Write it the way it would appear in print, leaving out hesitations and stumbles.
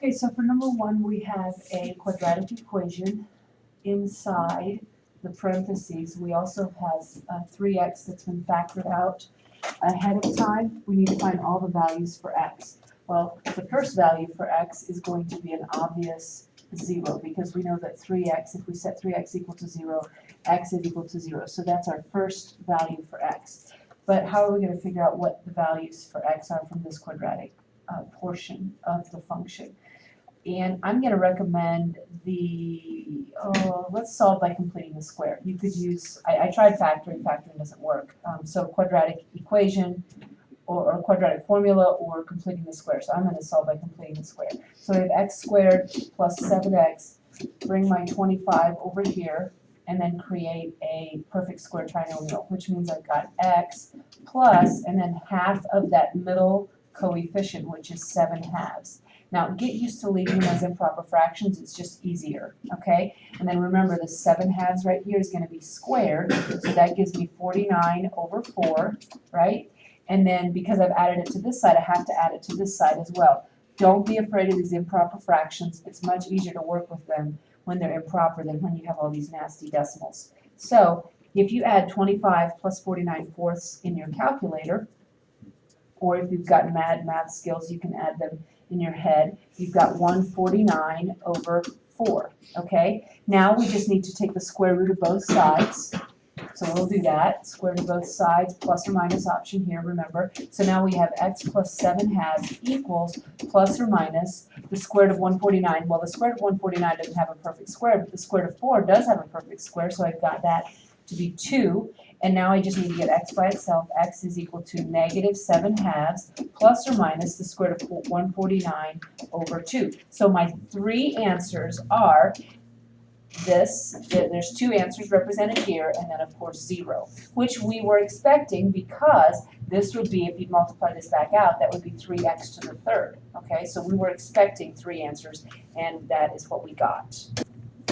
Okay, so for number one, we have a quadratic equation. Inside the parentheses, we also have 3x that's been factored out ahead of time. We need to find all the values for x. Well, the first value for x is going to be an obvious 0, because we know that 3x, if we set 3x equal to 0, x is equal to 0. So that's our first value for x. But how are we going to figure out what the values for x are from this quadratic portion of the function? And I'm going to recommend let's solve by completing the square. You could use, I tried factoring doesn't work. So quadratic equation or quadratic formula or completing the square. So I'm going to solve by completing the square. So I have x squared plus 7x, bring my 25 over here, and then create a perfect square trinomial, which means I've got x plus, and then half of that middle coefficient, which is 7/2. Now, get used to leaving them as improper fractions. It's just easier, okay? And then remember, the 7/2 right here is going to be squared, so that gives me 49 over 4, right? And then because I've added it to this side, I have to add it to this side as well. Don't be afraid of these improper fractions. It's much easier to work with them when they're improper than when you have all these nasty decimals. So if you add 25 plus 49/4 in your calculator, or if you've got math skills, you can add them in your head. You've got 149 over 4, okay? Now we just need to take the square root of both sides. So we'll do that, square root of both sides, plus or minus option here, remember. So now we have x plus 7/2 equals plus or minus the square root of 149. Well, the square root of 149 doesn't have a perfect square, but the square root of 4 does have a perfect square, so I've got that to be 2. And now I just need to get x by itself. X is equal to negative 7/2 plus or minus the square root of 149 over 2. So my three answers are this, there's two answers represented here, and then of course 0, which we were expecting because this would be, if you multiply this back out, that would be 3x to the third. Okay, so we were expecting three answers, and that is what we got.